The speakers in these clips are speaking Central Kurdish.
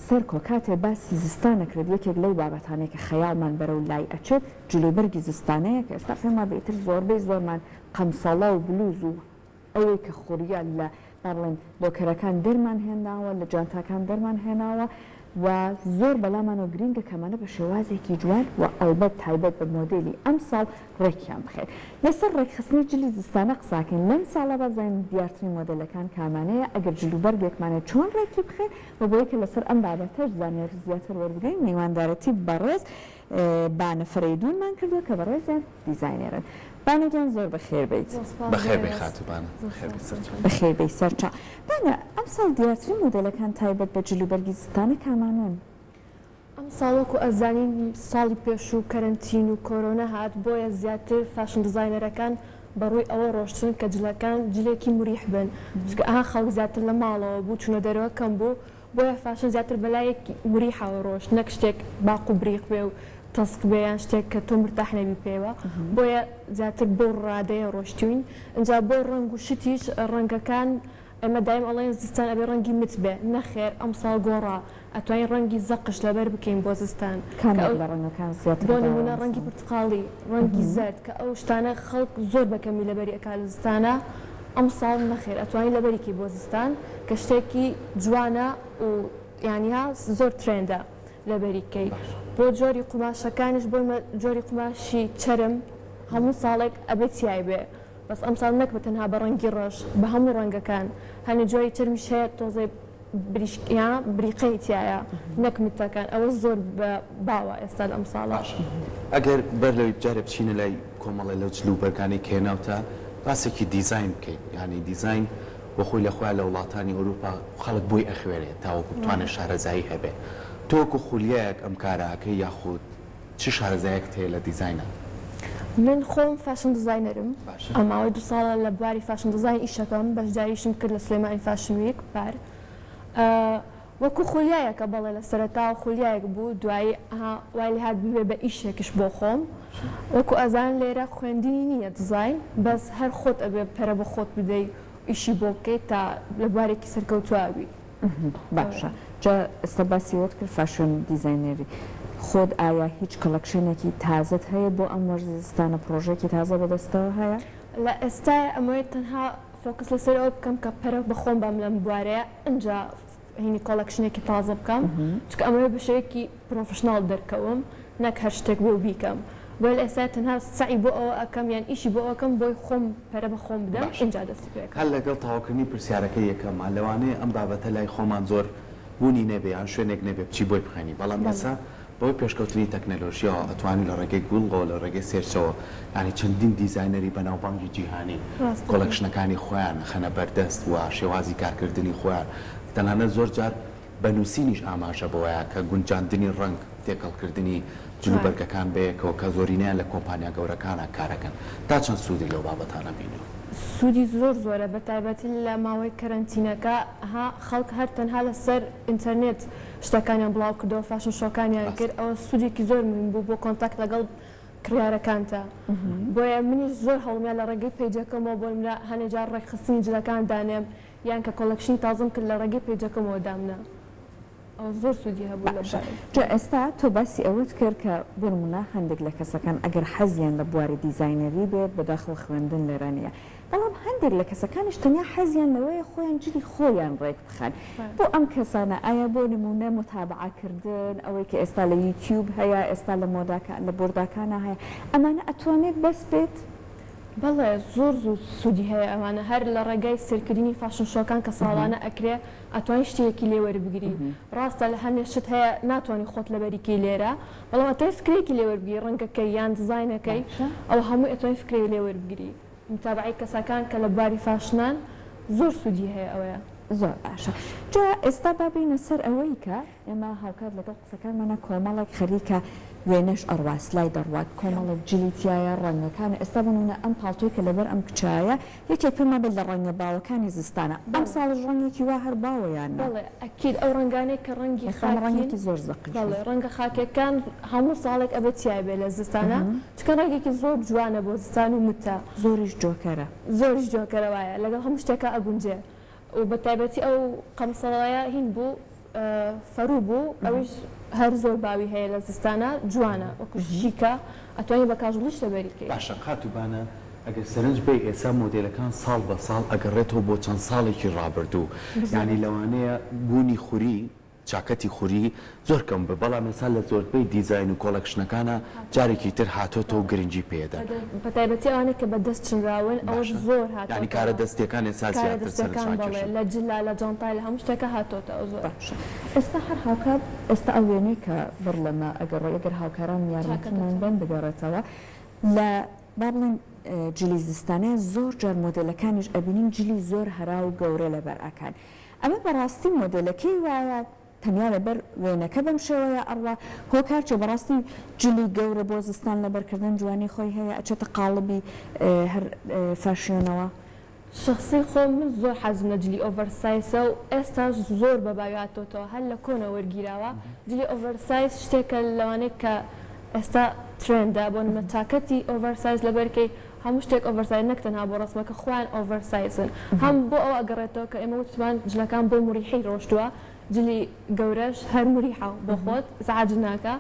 سەر کۆکاتێ باسی زستانەکرێت یەکێک لەو بابەتانەیە کە خەیاڵمان بەرەو لای ئەچێت جلوبەرگی زستانەیە کە ئێستا پێما بێتتر زۆربەی زۆرمان قەمسەڵە و بلوز و ئەوەی کە خوڕیان لە بەڵێن لۆکەرەکان دەرمان هێناوە لە جانتاکان دەرمان هێناوە و زۆر بەلامانەوە گرینگە کەمانە بە شێوازێکی جوان و ئەلبەت تایبەت بە مۆدێلی ئەم ساڵ ڕێکیان بخێت لەسەر ڕێکخستنی جلی زستانە قساکەین لەم ساڵە بەزانین دیارترین مۆدلەکان کامانەیە ئەگەر جلوبەرگێکمانێت چۆن ڕێکی بخێت و بۆ یەکە لەسەر ئەم بابەتەش زانیاری زیاتر وەربگەین میواندارەتی بەڕێز بانە فەرەیدونمان کردووە کە بەڕێزیان دیزاینێرن بانەجان زۆر بەخێر بیت بەخێر بێ خاتوبانە بەخێر بیت سەرچاو بانە ئەم ساڵ دیارترین مۆدلەکان تایبەت بە جلوبەرگی زستانە کامانن ئەم ساڵوەکو ئەزانین ساڵی پێش و کەرنتین و کۆرۆنا هات بۆیە زیاتر فاشن دیزاینەرەکان بەڕووی ئەوە ڕۆشتن کە جلەکان جلێکی مریح بن چکە ئاها خەڵک زیاتر لە ماڵەوە بوو چونە دەرەوە کەم بوو بۆیە فاشن زیاتر بەلایەکی مریحەوە ڕۆشت نەک شتێک باق و بریق بێ و تەسک بێیان شتێک کە تۆ مرتاح نەبی پێوە بۆیە زیاتر بۆ ڕادەیە ڕۆشتوین اینجا بۆ ڕنگ و شتیش ڕەنگەکان ئەمە دایم ئەڵێن زستان ئەبێ ڕەنگی مت بێ نەخێر ئەم ساڵ گۆڕا ئەتوانین ڕەنگی زەقش لەبەر بکەین بۆ زستان بۆ نمونە ڕەنگی پرتقاڵی ڕەنگی زەرد کە ئەو شتانە خەڵک زۆر بەکەمی لەبەری ئەکا لە زستانە ئەم ساڵ نەخێر ئەتوانین لەبەرێکی بۆ زستان کە شتێکی جوانە و یانیها زۆر ترێندە لەبەریکەی بۆ جۆری قوماشەکانش بۆ جۆری قوماشی چرم هەموو ساڵێک ئەبێت چیای بێ بەس ئەم ساڵ نەک بە تەنها بە ڕەنگی ڕەش بە هەموو ڕەنگەکان هەنێ جۆری چرمیش هەیە تۆزەی بریقەی تایە نەک متەکان ئەوە زۆر باوە ئێستا ئەم ساڵە ئەگەر بەر لەوی جارێ بچینە لای کۆمەڵی لەو جلوبەرگانی کێناوتە باسێکی دیزاین بکەین یعنی دیزاین بۆ خۆی لەخوا لە وڵاتانی ئەوروپا خەڵک بۆی ئەخوێنێت تاوەکو بتوانێت شارەزایی هەبێ تۆکو خولیایەک ئەم کاراکەی یاخود چ شارەزایەک هەیە لە دیزاینە من خۆم فاشن دیزاینەرم ئەماوەی 2 ساڵە لە بواری فاشن دیزاین ئیشەکەم بەشداریشم کرد لە سلێمانی فاشن ویک بار وەکو خولیایەکە بەڵێ لە سەرەتا و خولیایەک بوو دوایی وای لێ هات ببێ بە ئیشێکش بۆ خۆم وەکو ئەزان لێرە خوێندنی نییە دیزاین بەس هەر خۆت ئەبێ پەرە بە خۆت بدەیت ئیشی بۆ بکەیت تا لە بوارێکی سەرکەوتوابی باشە جا ئێستا باسی وەت کرد فاشن دیزاینەری خۆت ئایا هیچ کڵەکشنێکی تازت هەیە بۆ ئەم وەرزستانە پرۆژێکی تازە بەدەستەوە هەیە لە ئێستا ئەمەوێت تەنها فۆکس لەسەر ئەوە بکەم کە پەرە بەخۆم بەم لەم بوارەیە ئەجا هینی کۆڵەکشنێکی تازە بکەم چکە ئەمەوێ بەشەیەکی پرۆفشناڵ دەرکەوم نەک هەر شتێک بۆ بیکەم بۆ لە ئێستا تەنها سعی بۆ ئەوە ئەەکەم یان ئیشی بۆ ئەوکەم بۆی خۆم پەرە بە خۆم بدەم ئینجا دەستی پێکەم هەر لەگەڵ تاواکردنی پرسیارەکە یەکەمە لەوانەیە ئەم بابەتە لای خۆمان زۆر بوونی نەبێ یان شوێنێک نەبێ بچی بۆی بخێنی بەڵام ئێستا بۆی پێشکەوتنی تەکنەلۆژیەوە ئەتوانین لە ڕێگەی گوڵگۆ لە ڕێگەی سێرچەوە ینی چەندین دیزاینەری بەناوبانگی جیهانی کۆڵەکشنەکانی خۆیان خەنە بەردەست و شێوازی کارکردنی خۆیان تەنانەت زۆر جار بەنووسینیش ئاماژە بۆیە کە گونجاندنی ڕنگ تێکەڵکردنی جلوبەرگەکان بەیەکەوە کە زۆرینیان لە کۆمپانیا گەورەکانە کارەکەن تا چەند سوودی لەو بابەتانە بینەوە سوودی زۆر زۆرە بە تایبەتی لە ماوەی کەرەنتینەکە خەڵک هەر تەنها لەسەر ئینتەرنێت شتەکانیان بڵاو کردەوە فاشن شۆکانیان کرد ئەوە سوودێکی زۆر مهم بوو بۆ کۆنتاکت لەگەڵ کڕیارەکانتە بۆیە منیش زۆر هەڵمیان لە ڕێگەی پیجەکەمەوە بۆ منە هەنێجار ڕێکخستنی جلەکان دانێم یان کە کۆڵەکشنی تازم کرد لە ڕێگەی پیجەکەمەوە دامنە زۆر سوودی هەبوو جا ئێستا تۆ باسی ئەوەت کرد کە بنمونە هەندێک لە کەسەکان ئەگەر حەزیان لە بواری دیزاینەری بێت بەداخڵ خوێندن لێرە نیە بەڵام هەندێک لە کەسەکانیش تەنیا حەزیان لەوەیە خۆیان جلی خۆیان ڕێک بخەن بۆ ئەم کەسانە ئایا بۆ نمونە متابعەکردن ئەوەی کە ئێستا لە یوتیوب هەیە ئێستا لە بۆرداکانە هەیە ئەمانە ئەتوانێت بەس بێت بەڵێ زۆر سوودی هەیە ئەوانە هەر لە ڕێگای سەرکردنی فاشن شۆکان کە ساڵانە ئەکرێ ئەتوانی شتێکی لێوەربگری ڕاستە لە هەندێک شت هەیە ناتوانانی خۆت لەبەریکی لێرە بەڵام ئەتوانی فکرێکی لێوەربگری ڕەنگەکەی یان دیزاینەکەی ئەو هەموو ئەتوانی فکرێکی لێوەربگری متابعی کەسەکان کە لە بواری فاشنان زۆر سوودی هەیە ئەوەیە زۆر باشە جا ئێستا بابینە سەر ئەوەی کە ئێمە هاوکات لەگەڵ قسەکانمانە کۆمەڵێک خەریکە وێنەش ئەڕواستلای دەڕوات کۆمەڵێک جلیتیایە ڕەنگەکانە ئێستا بنونە ئەم پاڵتۆی کە لەبەر ئەم کچایە یەکێک پێما بێت لە ڕەنگە باوەکانی زستانە ئەم ساڵش ڕەنگێکی وا هەر باوەیان بەڵێ ئەکید ئەو ڕەنگانەی کە ڕەنگی ڕەنگێکی زۆر زەقی بەڵێ ڕەنگە خاکەکان هەموو ساڵێک ئەبێت چیای بێ لە زستانە چکە ڕەنگێکی زۆر جوانە بۆ زستان و متە زۆریش جۆکەرە زۆریش جۆکەرە وایە لەگەڵ هەموو شتێکە ئەگونجێ و بە تایبەتی ئەو قەمسەڵایە هین بوو فەرو بوو ئەوش هەر زۆر باوی هەیە لە زستانە جوانە وەکو شیکە ئەتوانێت بە کاژڵیش لەبەریکەی باشە قاتوبانە ئەگەر سەرنج بێ ئێستا مۆدلەکان ساڵ بە ساڵ ئەگەڕێتەوە بۆ چەند ساڵێکی ڕابردوو یعنی لەوانەیە بوونی خوری چاکەتی خوری زۆر کەم بە بەڵام ێستا لە زۆربەی دیزاین و کۆلەکشنەکانە جارێکی تر هاتۆتەوە گرنگی پێدا بە تایبەتی ئەوانەیە کە بە دەست چنراون ئەوەش زۆر هاتۆ ینی کارە دەستیەکان ێستا زیاتر بڵێ لە جلا لە جانتای لە هەموو شتێکە هاتۆتە ئەو زۆر ئێستا هەر هاوکار ئێستا ئەو وێنەی کە بڕلەمە ئەگەر هاوکاران یارمەتیمان بن بگەڕێتەوە لە با بڵێن جلی زستانەیە زۆر جار مۆدلەکانیش ئەبینین جلی زۆر هەرا و گەورە لەبەر ئەکان ئەمە بەڕاستی مۆدلەکەی وایە تەنیا لەبەر وێنەکە بەم شێوەیە ئەڕوا هۆکارچێ بەڕاستی جلی گەورە بۆ زستان لەبەرکردن جوانی خۆی هەیە ئەچێتە قاڵبی هەر فاشیۆنەوە شخصی خۆم من زۆر حەزم لە جلی ئۆڤەرسایسە و ئێستاش زۆر بە باواتۆتەوە هەر لە کۆنە وەرگیراوە جلی ئۆڤەرسایز شتێکە لەوانەیە کە ئێستا ترێندا بۆ نمە چاکەتی ئۆڤەرسایز لەبەرکەی هەموو شتێک ئۆڤەرسایز نەک تەنها بۆ ڕسمەکە خۆیان ئۆڤەرسایزن هەم بۆ ئەو ئەگەڕێتەوە کە ئێمە وتمان جلەکان بۆ موریحی ڕۆشتووە جلی گەورەش هەر موریحە بۆ خۆت زعاج ناکە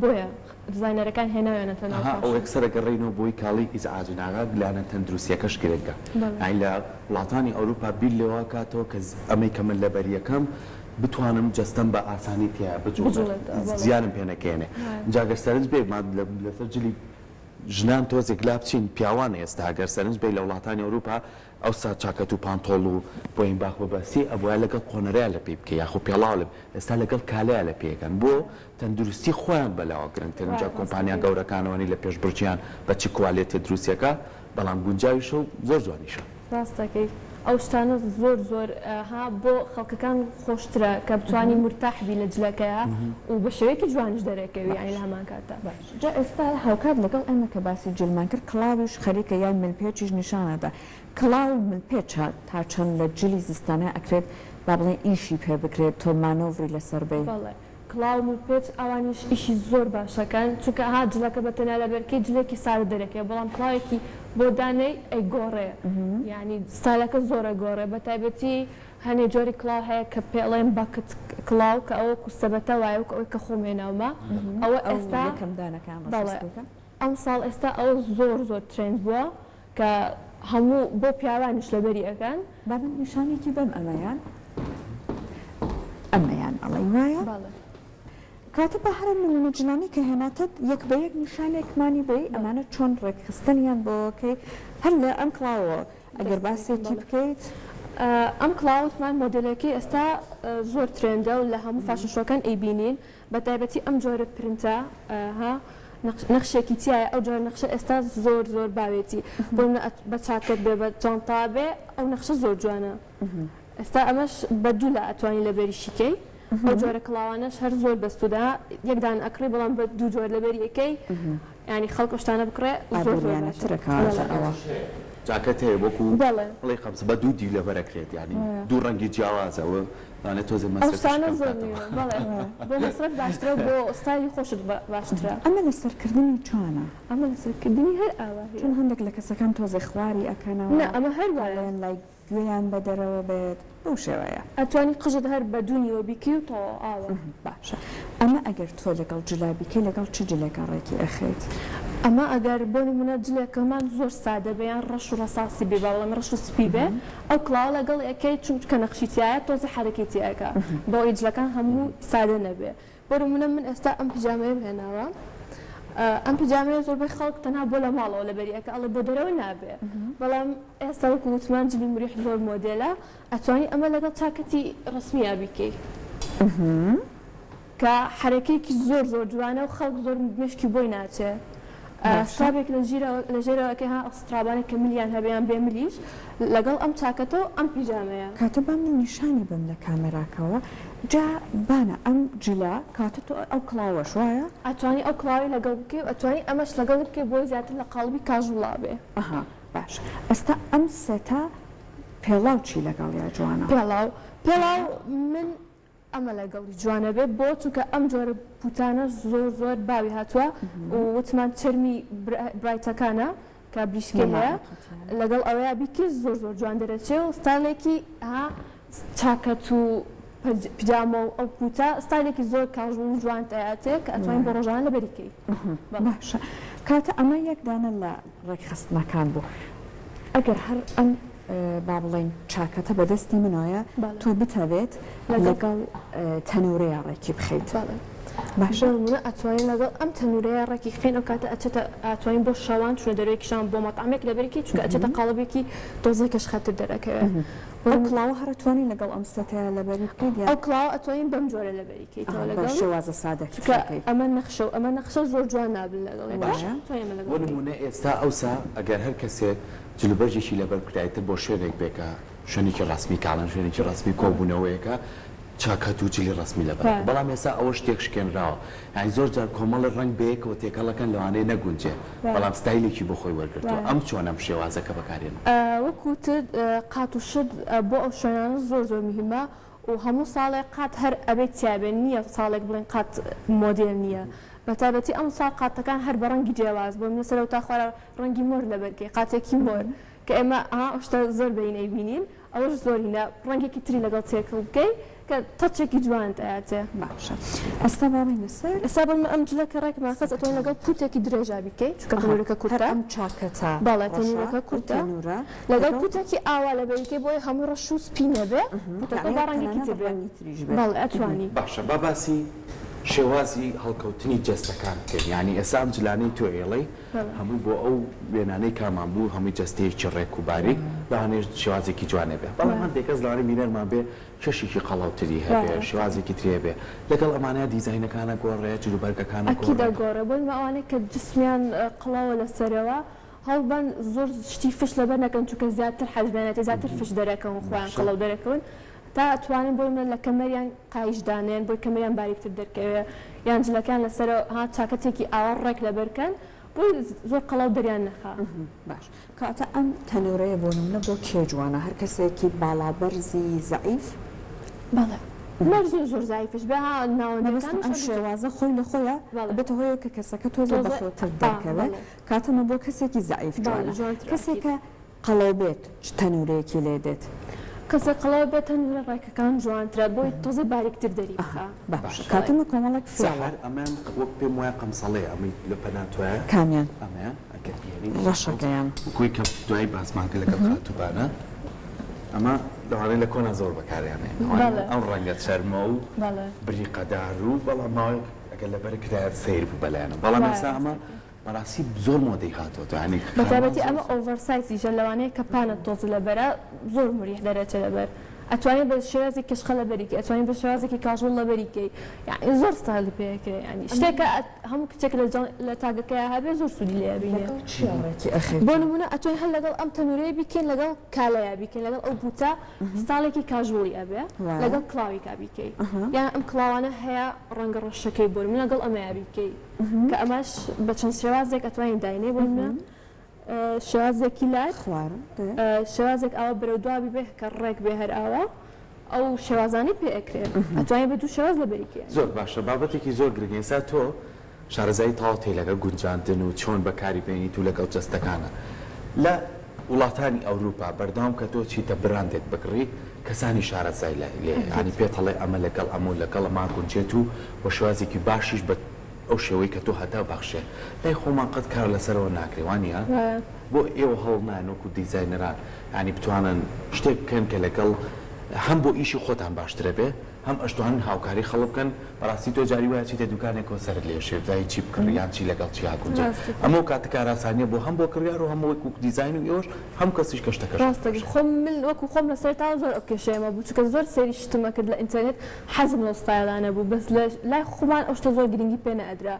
بۆیە دیزاینەرەکان هێناوێنەتە ناو ئەو ئەکسەرە گەڕێنەوە بۆی کاڵی ئیزعاج ناگا گلانە تەندروستیەکەش گرنگە یعنی لە وڵاتانی ئەوروپا بیر لێوە کاتەوە کە ئەمەی کە من لەبەریەکەم بتوانم جەستەم بە ئاسانی تیا بجوڵێت زیانم پێ نەکەێنێ جاگەر سەرنج بێ لەسەر جلی ژنان تۆزێک لا بچین پیاوانە ئێستا گەر سەرنج بێ لە وڵاتانی ئەوروپا ئەو سا چاکەت و پانتۆڵ و بۆین باخ بەبەسی ئەوە لەگەڵ قۆنەرەیە لە پێ بکە یاخۆ پێڵاو لە ئێستا لەگەڵ کالەیە لە پێکەن بۆ تەندروستی خۆیان بەلاوە گرنگتر اینجا کۆمپانیا گەورەکانەوەنی لە پێشبڕجیان بەچی کوالێتە دروستیەکە بەڵام گونجاویشە و زۆر جوانیشە ڕاستەکەی ئەو شتانە زۆر زۆر ها بۆ خەڵکەکان خۆشترە کە بتوانانی مرتاحبی لە جلەکەیە و بە شێوەیەکی جوانش دەرەکەوی یانی لە هەمان کاتە جا ئێستا هاوکات لەگەڵ ئەمە کە باسی جلمان کرد کڵاویش خەریکە یان ملپێچیش نیشانەدا کڵاو ملپێچ تا چەند لە جلی زستانە ئەکرێت با بڵێن ئیشی پێ بکرێت تۆ مانۆڤری لەسەر بێ کڵاو ملپێچ ئەوانیش ئیشی زۆر باشەکەن چونکە ها جلەکە بەتەنیا لەبەرکەی جلێکی سادە دەرەکەی بەڵام کڵاوێکی بۆ دانەی ئەی گۆڕێ ینی ستایلەکە زۆرە گۆڕێ بە تایبەتی هەنێ جۆری کڵاو هەیە کە پێڵێن باکت کڵاو کە ئەوە کوسەبەتە وایە و ئەوەی کە خۆمێناومە ئەوە ئێستا ئەم ساڵ ئێستا ئەوە زۆر زۆر ترند بووە کە هەموو بۆ پیاوانش لەبەری ئەەکەن با من نیشانێکی بەم ئەمەیان ئەڵی وایە کاتە بە هەرە منجنانی کە هێناتت یەک بە یەک نیشانێکمانی بێ ئەمانە چۆن ڕێکخستنیان بۆکەی هەر لە ئەم کڵاوە ئەگەر باسێکی بکەیت ئەم کڵاوتمان مۆدلەکەی ئێستا زۆر ترێندە و لە هەموو فاشنشۆکان ئەیبینین بە تایبەتی ئەم جۆرە پرنتە ها نەخشێکی تایە ئەو جۆرە نەخشە ئێستا زۆر زۆر باوێتی بۆ بە چاکت بێ بە جانتا بێ ئەو نەخشە زۆر جوانە ئێستا ئەمەش بە دوو لە ئەتوانی لەبەری شیکەی ئەو جۆرە کڵاوانش هەر زۆر بەستودا یەکدان ئەکڕی بەڵام بە دوو جۆر لەبەری یەکەی ینی خەڵک شتانە بکڕێ زۆر جاکەت هەیە وەکو بڵێ خەمس بە دوو دی لەبەرەکرێت ینی دوو ڕەنگی جیاوازەوە دانێت تۆزە مەسرفانە زۆر بۆ مەسرف باشترە بۆ ستایلی خۆشت باشترە ئەمە لەسەرکردنی چۆنە ئەمە لەسەرکردنی هەر ئاوا چون هەندێک لە کەسەکان تۆزە خواری ئەکەنەوە نه ئەمە هەر وایەن لای گوێیان بە دەرەوە بێت بەو شێوەیە ئەتوانی قژت هەر بە دوونیەوە بیکی و تۆ ئاوە باشە ئەمە ئەگەر تۆ لەگەڵ جلابیکەی لەگەڵ چ جلێکە ڕێکی ئەخێت ئەمە ئەگەر بۆ نمونە جلێکەمان زۆر سادە بەیان ڕەش و ڕەساسی بێ بەڵام ڕەش و سپی بێ ئەو کڵاو لەگەڵ یەکەی چونکە نەخشیتیایە تۆزە حرەکەتیەکە بۆ ئیجلەکان هەموو سادە نەبێ بۆ نمونە من ئێستا ئەم پیجامەیە هێناوە ئەم پیجامەیە زۆربەی خەڵک تەنها بۆ لە ماڵەوە لەبەریەکە ئەڵێ بۆ دەرەوە نابێ بەڵام ئێستا وەکو وتمان جلی مریح زۆر مۆدێلە ئەتوانی ئەمە لەگەڵ چاکەتی ڕسمیە بیکەی کە حرەکەیەکی زۆر زۆر جوانە و خەڵک زۆر مشکی بۆی ناچێ ستابێک لە ژێرەوەکە ها ئەسترابانێک کە ملیان هەبیان بێ ملیش لەگەڵ ئەم چاکەتەوە ئەم پیجامەیە کاتە با من نیشانی بم لە کامێراکەوە جا بانە ئەم جلا کاتە تۆ ئەو کڵاوەش وایە ئەتوانی ئەو کڵاوی لەگەڵ بکەی و ئەتوانی ئەمەش لەگەڵ بکەی بۆی زیاتر لە قاڵبی کاژوڵا بێ ئەها باش ئەستا ئەم سێتا پێڵاو چی لەگەڵ یا جوانە پێڵاو من ئەمە لەگەڵی جوانە بێت بۆ چونکە ئەم جۆرە بوتانە زۆر زۆر باوی هاتووە و وتمان چرمی برایتەکانە کە بریشکە هەیە لەگەڵ ئەوەیە بیکرد زۆر زۆر جوان دەرەچێ و ستایلێکی ها چاکەت و پیجامە و ئەو پوتە ستایلێکی زۆر کاژوڵ و جوان تایاتێک کە ئەتوانین بۆ ڕۆژان لەبەریکەی. باشە کاتە ئەمە یەکدانە لە ڕێکخستنەکان بوو ئەگەر هەر ئەم با بڵێن چاکەتە بەدەستی منایە تۆ بتەوێت لەگەڵ تەنورەیە ڕێکی بخەیت. باشمونە ئەتوانین لەگەڵ ئەم تەنورەیە ڕێکی خێن ئەو کاتە ئەچێتە ئەتوانین بۆ شەوان چونە دەروێکیشان بۆ مەتامێک لەبەرێکی چکە ئەچێتە قاڵبێکی دۆزێکەش خەتر دەرەکەوێت. ئەو کڵاوە هەرتوانین لەگەڵ ئەم سەتەیە لەبەری بکەیت ئەو کڵاوە ئەتوانین بەم جۆرە لەبەریکەیتەوە لەگەڵ شێوازە سادە ئەمە نەخشە زۆر جوان نابن لەگەڵ بۆ نمونە ئێستا ئەوسا ئەگەر هەر کەسێک جلوبەرجێکی لەبەر بکرایتر بۆ شوێنێک بێکە شوێنێکی ڕسمی کاڵن شوێنێکی ڕسمی کۆبوونەوەیەکە چاکەت و جلی ڕسمی لەبەر بەڵام ێستا ئەوە شتێک شکێنراوە یانی زۆر جار کۆمەڵی ڕنگ بەیەکەوە تێکەڵەکەن لەوانەیە نەگونجێ بەڵام ستایلێکی بۆ خۆی وەرگرتووە ئەم چۆن ئەم شێوازەکە بەکارێن وەکوتر قات و شت بۆ ئەو شوێنانە زۆر زۆر مهمە و هەموو ساڵێک قات هەر ئەبێت تیابێن نییە ساڵێک بڵێن قات مۆدێل نییە بەتابەتی ئەم ساڵ قاتەکان هەر بە ڕەنگی جیاواز بۆ لەسەر تا خوارە ڕەنگی مۆر لەبەرکەی قاتێکی مۆر کە ئێمە شتە زۆر بینەی بینین ئەوەش زۆرینە ڕەنگێکی تری لەگەڵ تێکەڵ بکەی کە تەچێکی جوان ئااتێ باشە ئەستا باڵی لەسەر ئێستا بم ئەم جلەکە ڕێک ماکەس ئەتوانین لەگەڵ پوتێکی درێژا بکەی چکە تەنورەکە کورتە ئەم چاکەتە باڵێ تەنورەکە کورتە لەگەڵ پوتێکی ئاوا لەبەریکەی بۆی هەموو ڕەش و سپی نەبێ پوتەکە با ڕەنگێکی تێبێنی تریژ باڵێ ئەتوانی باشە باسی شێوازی هەڵکەوتنی جەستەکان کرد ینی ئێسام جلانەی تۆ ئێڵەی هەموو بۆ ئەو وێنانەی کامان بوو هەمووی جەستەیەکی ڕێک و باریک لەوانێژ شێوازێکی جوانێ بێ بەڵام هەندێک کەس لەوانەیە میرەرمان بێ کەشێکی قەڵاوتری هەبێ شێوازێکی ترێ بێ لەگەڵ ئەمانەیە دیزاینەکانە گۆڕێ جلوبەرگەکانە ئەکیدە گۆڕێ بۆن ئەوانەیە کە جسمیان قڵاوە لەسەرەوە هەڵبەن زۆر شتی فش لەبەر نەکەن چونکە زیاتر حەجمێنێت زیاتر فش دەرەکەون خۆیان قڵاو دەرەکەون تا ئەتوانین بۆی لە کەمەریان قایشدانێن بۆی کەمەریان باریکتر دەرکەوێت یان جلەکان لەسەر چاکەتێکی ئاوا ڕێک لەبەرکەن بۆی زۆر قەڵاو دەریان نەخا. باش کاتە ئەم تەنورەیە بۆ نمونە بۆ کێ جوانە هەر کەسێکی باڵابەرزی زەعیف بەڵێ مەرزی زۆر زایفش بە ناوەندەکان ئەم شێوازە خۆی لە خۆیە بێتە هۆیە کە کەسەکە تۆزە بەخۆتر دەکەوێت کاتەمە بۆ کەسێکی زەعیف جوانە کەسێکە قەڵەو بێت تەنورەیەکی لێ دێت کەسە قەڵاو بێت تەنورە ڕێکەکان جوانترە بۆی تۆزە باریکتر دەری باش کاتەمە کۆمەڵک سەحر ئەمان وەک پێم وایە قەمسەڵەیە ئەمەی لە پەناتوایە کامیان ئەمەیان ڕەشەکەیان کوی کە دوای باسمان کرد لەگەڵ خاتوبانە ئەمە لەوانەیە لە کۆنا زۆر بەکاریانێ ئەم ڕەنگە چەرمە و بریقەدار و بەڵام ماوەی ئەگەر لەبەر کرایەت سیر بوو بەلایەنە بەڵام ئێستا ئەمە بەڕاستی زۆر مۆدەی هاتووە ینی بەتابەتی ئەمە ئۆڤەرسایزیشە لەوانەیە کە پانە تۆز لەبەرە زۆر مریح دەرەچێت لەبەر ئەتوانێت بە شێوازی کشخە لەبەریکە ئەتوانین بە شێوازێکی کاژۆڵ لەبەریکەی یعنی زۆر ستایل پێکرێ ینی شتێکە هەموو کچێک لە تاگەکەی هەبێ زۆر سوودی لێ بینێ بۆ نمونە ئەتوانین هەر لەگەڵ ئەم تەنورەیە بیکەین لەگەڵ کالەیە بیکەین لەگەڵ ئەو بوتە ستایلێکی کاژۆڵی ئەبێ لەگەڵ کڵاوێکا بیکەی یان ئەم کڵاوانە هەیە ڕەنگە ڕەشەکەی بۆ من لەگەڵ ئەمەیە بیکەی کە ئەمەش بە چەند شێوازێک ئەتوانین داینێ بۆ منە شێوازێکی لای خوارم شێوازێک ئەوە بەرەو دوابی بێ کە ڕێک بێ هەر ئاوا ئەو شێوازانی پێ ئەکرێت ئەتوانین بە دوو شێواز لەبەریکە زۆر باشە بابەتێکی زۆر گرنگە ئێستا تۆ شارەزای تاڵ تێ لەگە گونجاندن و چۆن بەکاری بێنیت و لەگەڵ جەستەکانە لە وڵاتانی ئەوروپا بەردەوام کە تۆ چیتە براندێک بکڕی کەسانی شارەزای لێ ینی پێت هەڵێ ئەمە لەگەڵ ئەمە لەگەڵ ئەمان گونجێت و بە شێوازێکی باشیش بە ئەو شێوەی کە تۆ هەتا بەخشێ لای خۆمان قەت کار لەسەرەوە ناکرێوانە بۆ ئێوە هەڵ نانۆک و دیزاینەران ینی بتوانن شتێک بکەن کە لەگەڵ هەم بۆ ئیشی خۆتان باشترە بێ هەم ئەشتوان هاوکاری خەڵک بکەن بەڕاستی تۆ جاری وایە چیتە دوکانێکەوە سەر لێ شێردایی چی بکڕیان چی لەگەڵ چی هاگونجێ ئەمە کاتە کاراسانیە بۆ هەم بۆ کڕیار و هەموو وەکو دیزاین و ئێوەش هەم کەسیش کەشتەکەش ڕاستەکە خۆم من وەکو خۆم لەسەر تا زۆر ئەو کێشەیەمە بوو چونکە زۆر سێری شتمە کرد لە ئینتەرنێت حەزم لەو ستایلانە بوو بەس لای خۆمان ئەو شتە زۆر گرنگی پێ نەئەدرا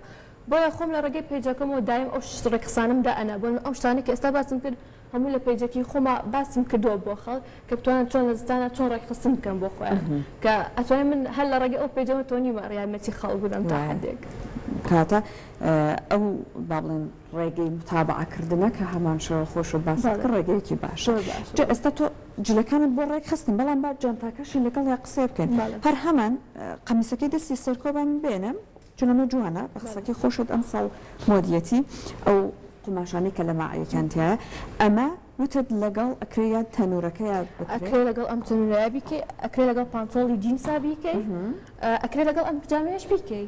بۆیە خۆم لە ڕێگەی پێیجەکەمەوە دایم ئەو ڕێکخسانمدا ئەنا بۆن ئەو شتانە کە ئێستا باسم کرد هەموو لە پێیجەکی خۆما باسم کردووە بۆ خەڵک کە بتوانن چۆن لە زستانە چۆن ڕێکخستن بکەم بۆ خۆیان کە ئەتوانێت من هەر لە ڕێگەی ئەو پێیجەوە تۆ نیمە ڕیامەتی خەڵک بدەم تا حدێک کاتە ئەو با بڵێن ڕێگەی متابعکردنە کە هەمان شەوە خۆش و باس ڕێگەیەکی باش ئێستا تۆ جلەکانت بۆ ڕێک خستن بەڵام با جانتاکەشی لەگەڵ یا قسە بکەن هەر هەمان قەمیسەکەی دەستی سەرکۆبان بێنم چونەمە جوانە بە قسەکەی خۆشت ئەم ساڵ مۆدیەتی ئەو قماشانی کە لە ماعیەکان تایە ئەمە وتد لەگەڵ ئەکرێت تەنورەکەی ئەکرێ لەگەڵ ئەم تەنورەیە بیکەی ئەکرێ لەگەڵ پانتۆڵی جینسا بیکەی ئەکرێ لەگەڵ ئەم پیجامەیەش بیکەی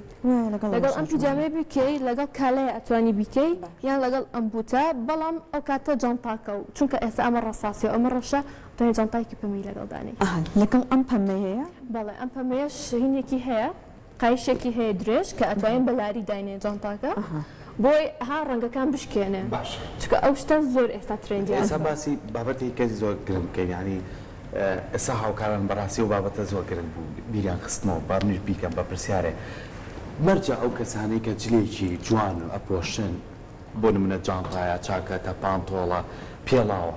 لەگەڵ ئەم پیجامەیە بیکەی لەگەڵ کالەیە ئەتوانی بیکەی یان لەگەڵ ئەم بوتە بەڵام ئەو کاتە جانتاکە و چونکە ئێستا ئەمە ڕەساسیە ئەمە ڕەشە توانێت جانتایکی پەمەی لەگەڵدانی لەگەڵ ئەم پەمەیەیە بەڵێ ئەم پەمەیەش هینێکی هەیە قایشێکی هەیە درێژ کە ئەتوانین بەلاری داینێ جانتاکە بۆی ها ڕەنگەکان بشکێنێ چکە ئەو شتە زۆر ئێستا ترێندیان ئێستا باسی بابەتی کەسی زۆر گرنگ بکەین ینی ئێستا هاوکاران بەڕاستی و بابەتە زۆر گرنگ بوو بیریان خستنەوە با منیش بیکەم بە پرسیارێ مەرجە ئەو کەسانەی کە جلێکی جوان و ئەپۆشن بۆ نمونە جانتایە چاکەتە پانتۆڵە پێڵاوە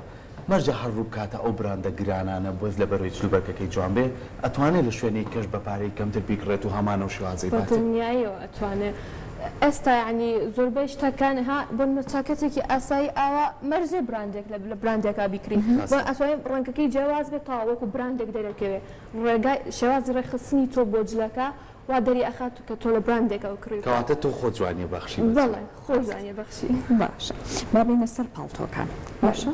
مەرجە هەڕوو کاتە ئەو براندە گرانانە بۆز لە بەرەوەی جلوبەرگەکەی جوان بێ ئەتوانێت لە شوێنی کەش بە پارەی کەمتر بیکڕێت و هەمان و شوازەی باتێت دنیایەوە ئەتوانێت ئێستا ینی زۆربەی شتەکان ها بۆ چاکەتێکی ئاسایی ئاوا مەرجێ براندێک لە براندێکا بیکرین بۆ ئەتوانێت ڕەنگەکەی جیاواز بێت تاوەکو براندێک دەرەکەوێت ڕێگای شێوازی ڕێخستنی تۆ بۆ جلەکە وا دەری ئەخات کە تۆ لە براندێکە و کڕی کەواتە تۆ خۆ جوانی بەخشی بەڵێ خۆ جوانی بەخشی باشە با بینە سەر پاڵتۆکان باشە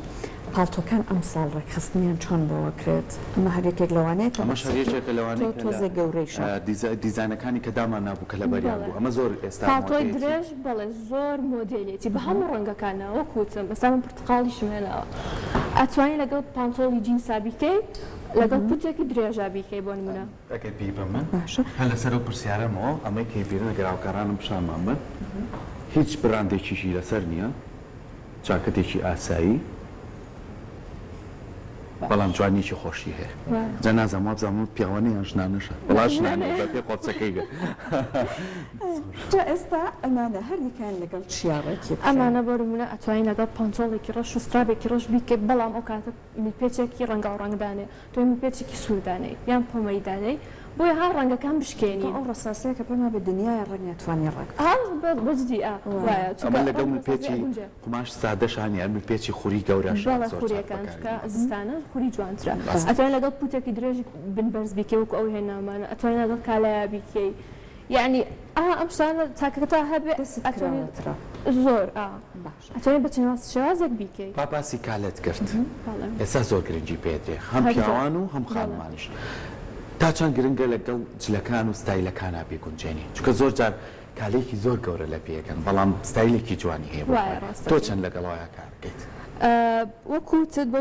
پاڵتۆکان ئەم ساڵ ڕێکخستنیان چۆن بۆەوە کرێت ئەمە هەرێکێک لەوانەیە ئەمە شەریەکێکە لەوانەیە تۆزە گەورەیشە دیزانەکانی کە دامان نابوو کە لە بەریان بوو ئەمە زۆر ئێستا پاڵتۆی درێژ بەڵێ زۆر مۆدێلێتی بە هەموو ڕەنگەکانەوە کوتم ئێستا من پرتقاڵی شمێنەوە ئەتوانی لەگەڵ پانتۆڵی جینسا بیکەی لەگەڵ پوتێکی درێژا بیکەی بۆ نمونە ئەگەر پێی بەمە هەر لەسەر و پرسیارەمەوە ئەمەی کەیبیرن لەگەر هاوکارانم پیشانمان بن هیچ براندێکیشی لەسەر نییە چاکەتێکی ئاسایی بەڵام جوانیکی خۆشی هەیە جا نازانم وابزانم پیاوانەی یان ژنانەشە بەڵام ژنانە بە پێ قۆچەکەی گە جا ئێستا ئەمانە هەردیکان لەگەڵ چیاڕێکی ئەمانە بۆ نمونە ئەتوانین لەگەڵ پانتۆڵێکی ڕەش و سترابێکی ڕەش بیکەیت بەڵام ئەو کاتە میلپێچێکی ڕەنگە و ڕەنگدانێ تۆ میلپێچێکی سوودانەی یان پۆمەیدانەی بۆیە ها ڕەنگەکان بشکێنین ئەو ڕساسەیە کە پێما بە دنیای ڕەنگە توانی ڕێک بەجدی ئەمە لەگەڵ پێچی قماش سادەشانی ئەمە پێچی خوری گەورەش خوریەکان زستانە خوری جوانترە ئەتوانین لەگەڵ پوتێکی درێژی بنبەرز بیکەی وەکو ئەو هێنامانە ئەتوانین لەگەڵ کالایە بیکەی یعنی ئەم شتانە تاکەکەتا هەبێ زۆر ئەتوانین بە چەند شێوازێک بیکەی باسی کالت کرد ئێستا زۆر گرنگی پێدرێ هەم پیاوان و هەم خانمانش تا چەند گرنگە لەگەڵ جلەکان و ستایلەکانە بێگونجێنی چونکە زۆر جار کالێکی زۆر گەورە لە پێەکەن بەڵام ستایلێکی جوانی هەیە تۆ چەند لەگەڵەوەیە کار بکەیت وەکوتت بۆ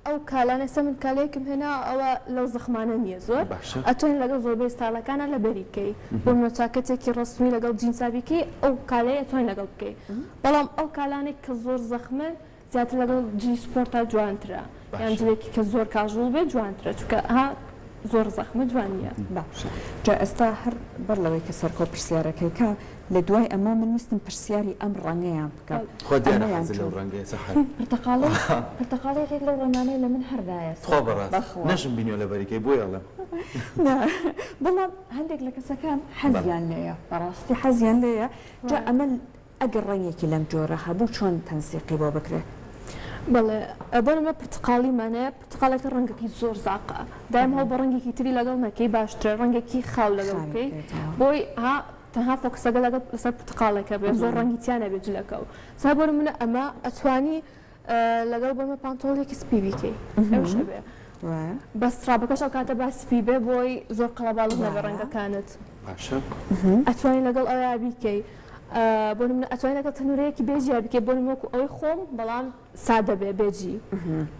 ئەو کالانە سە من کالەیەکم هێنا ئەوە لەو زەخمانە نییە زۆر ئەتوانین لەگەڵ زۆربەی ستایلەکانە لە بەریکەی بۆ چاکەتێکی ڕستمی لەگەڵ جینسابیکەی ئەو کالەیە ئەتوانین لەگەڵ بکەی بەڵام ئەو کالانێک کە زۆر زەخمن زیاتر لەگەڵ جی سپۆرتا جوانترە یان جلێکی کە زۆر کاژوڵ بێ جوانترە چونکە زۆر زەخمە جوانیە باشە جا ئێستا هەر بەر لەوەی کە سەرکۆ پرسیارەکەی کە لە دوای ئەمە من ویستم پرسیاری ئەم ڕەنگەیان بکەم پرتەقاڵێک لەو ڕەنانەی لە من هەردایە نەشم بینیۆ لە بەریکەی بۆ یاڵم بەڵام هەندێک لە کەسەکان حەزیان لێیە بەڕاستی حەزیان لێیە جا ئەمە ئەگەر ڕەنگێکی لەم جۆرە هەبوو چۆن تەنسیقی بۆ بکرێت بەڵێ بۆنمە پرتقاڵیمانەیە پرتقالێکە ڕەنگەکی زۆر زاقە دایم هەڵ بە ڕەنگێکی تری لەگەڵ نەکەی باشترە ڕەنگێکی خاڵ لەگەڵ بکەی بۆی تەنها فۆکسەگە لەگەڵ لەسەر پرتقالەکە بێ زۆر ڕەنگیتیانە بێ جلەکە و سا بۆ منە ئەمە ئەتوانی لەگەڵ بۆمە پانتۆڵێکی سپی بیکەی ئەوشە بێ بەس ترابەکەش ئەو کاتە با سپی بێ بۆی زۆر قەڵەباڵت نەبێ ڕەنگەکانت ئەتوانی لەگەڵ ئەویا بیکەی بۆ منە ئەتوانین لەگەڵ تەنورەیەکی بێجیا بکەی بۆ وەکو ئەوەی خۆم بەڵام سادە بێ بێجی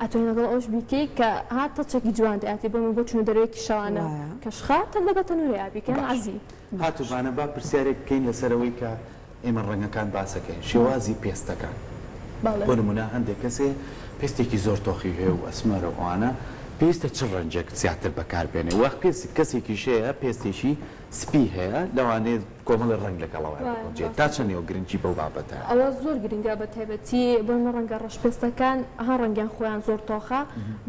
ئەتوانین لەگەڵ ئەوش بیکەی کە هاتە چەکی جوان دەیاتی بۆ من بۆ چونە دەرەوەیەکی شەوانە کەشخات لەگەڵ تەنورەیە بیکەن عەزی هاتووانە با پرسیارێک بکەین لەسەرەوەی کە ئێمە ڕەنگەکان باسەکەین شێوازی پێستەکان بۆ نمونە هەندێک کەسێ پێستێکی زۆر تۆخی هەیە و ئەسمەرە ئەوانە پێویستە چ ڕەنجێک زیاتر بەکاربێنێ وەخت کەسێکی شەیە پێستێکی سپی هەیە لەوانەیە کۆمەڵی ڕنگ لەگەڵەوە بکۆنجێت تا چەندێ گرنگی بەو بابەتە ئەوە زۆر گرنگە بە تایبەتی بۆمە ڕەنگە ڕەشپێستەکان ها ڕەنگیان خۆیان زۆر تۆخە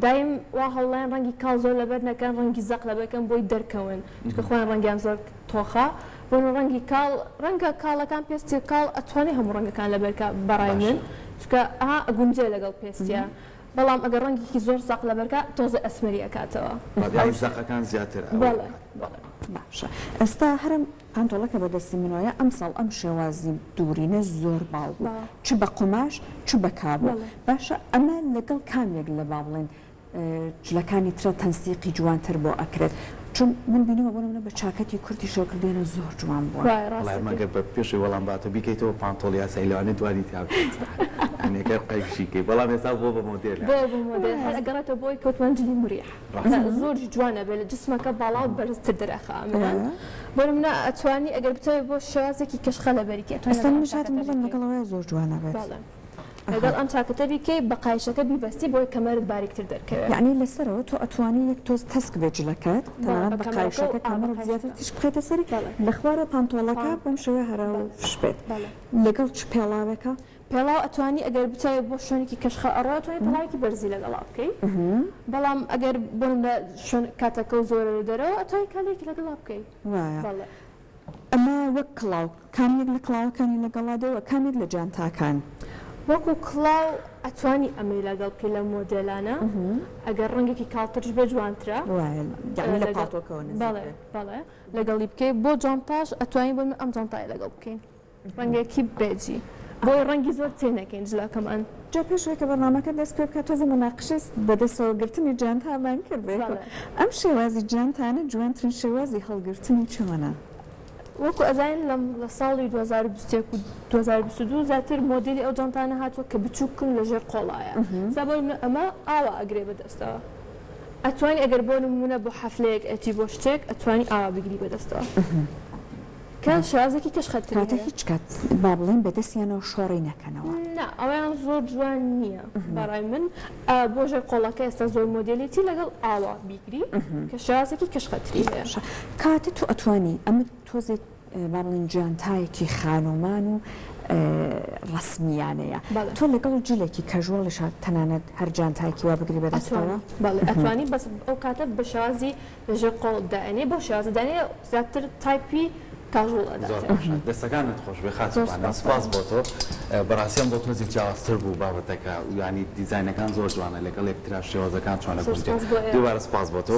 دایم وا هەڵڵایەن ڕەنگی کاڵ زۆر لەبەر نەکەن ڕەنگی زەق لەبەکەن بۆی دەرکەون چکە خۆیان ڕەنگیان زۆر تۆخە بۆ ڕەنگی کاڵ ڕەنگە کاڵەکان پێستی کاڵ ئەتوانێت هەموو ڕەنگەکان لەبەرکە بەڕای من چکە گونجێ لەگەڵ پێستیە بەڵام ئەگەر ڕەنگێکی زۆر ساق لەبەرکە تۆزە ئەسمەری ئەکاتەوە زەقەکان زیاتر باشە ئێستا هەرم پانتۆڵەکە بەدەستی منۆیە ئەم ساڵ ئەم شێوازی دوورینە زۆر باو بوو چ بە قوماش چ بە کابوو باشە ئەمە لەگەڵ کامێک لە با بڵێن جلەکانی ترە تەنسیقی جوانتر بۆ ئەکرێت چون من بینەوە بۆ نمونە بە چاکەتی کورتی شەکردێنە زۆر جوان بووە مەگەر بە پێشی وەڵام باتە بیکەیتەوە پانتۆڵ یا سەیلوانێ دوانی تیاەکە قەیشیکەی بەڵام ێستا بۆ بە مۆدێل ئەگەڕێتە بۆی کەوتمانجلی مریح زۆری جوانە بێت لە جسمەکە باڵاو بەرزتر دەرەخەمەوە بۆ منە ئەتوانی ئەگەر بتەوێت بۆ شێوازێکی کەشخە لە بەریکە ئەستا منشاتم بڵم لەگەڵەوەی زۆر جوانە بێت لەگەڵ ئەم چاکەتە بیکەی بە قایشەکە بیبەستی بۆی کەمەرت باریکتر دەرکەوێت یعنی لەسەرەوە تۆ ئەتوانی یەک تۆز تەسک بێت جلەکەت تەنانەت بە قایشەکە کەمەرت زیاتر تیش بخێتە سەری لە خوارە پانتۆڵەکە بەم شێوە هەرا و فش بێت لەگەڵ چ پێڵاوێکە پێڵاو ئەتوانی ئەگەر بچێت بۆ شوێنێکی کەشخە ئەڕاتوانی پڵاوێکی بەرزی لەگەڵا بکەی بەڵام ئەگەر بۆم لە کاتەکە و زۆر دەرەوە ئەتوانی کالێکی لەگەڵا بکەی وایە ئەمە وەک کڵاو کامێک لە کڵاوەکانی لەگەڵادەوە کامێک لە جانتاکان وەکو کڵاو ئەتوانی ئەمەی لەگەڵ بکەی لە مۆدێلانە ئەگەر ڕەنگێکی کاڵترش بێ جوانترە بەڵێ لەگەڵی بکەی بۆ جانتاش ئەتوانی بۆ ئەم جانتای لەگەڵ بکەین ڕەنگێکی بێجی بۆی ڕەنگی زۆر تێنەکەین جلەکەمان جا پێشێکە بەنامەکە دەست پێ بکات تۆزە موناقشەست بەدەستەوە گرتنی جانتامان کرد ئەم شێوازی جانتانە جوانترین شێوازی هەڵگرتنی چۆنە وەکو ئەزانین لە ساڵی 2021 و 2022 زیاتر مۆدلی ئەو جانتانە هاتووە کە بچووکن لەژێر قۆڵایە زابۆی ئەمە ئاوا ئەگرێ بەدەستەوە ئەتوانی ئەگەر بۆ نمونە بۆ حەفلەیەک ئەتی بۆ شتێک ئەتوانی ئاوا بگری بەدەستەوە کە شازێکی کەشخەتر کاتە هیچ کات با بڵێن بەدەستیانەوە شۆڕی نەکەنەوە نا ئەویان زۆر جوان نییە بەڕای من بۆ ژێر قۆڵەکە ئێستا زۆر مۆدلێتی لەگەڵ ئاوا بیگری کە شازێکی کەشخەتری هەیە کاتە تو ئەتوانی ئەمە تۆزێک با بڵێن جانتایەکی خانومان و ڕسمیانەیە تۆ لەگەڵ جلێکی کەژوڵش تەنانەت هەر جانتایکی وا بگری بەدەستەوە بەڵێ ئەتوانی بەس ئەو کاتە بە شازی لەژێر قۆڵ دائێنێ بۆ شازدانێ زیاتر تایپی دەستەکانت خۆش بێ خاتوانە سپاس بۆ تۆ بەڕاستیان بۆ تۆزی جیاوازتر بوو بابەتەکە و ینی دیزاینەکان زۆر جوانە لەگەڵ یەکترا شێوازەکان چۆنە دووبارە سپاس بۆ تۆ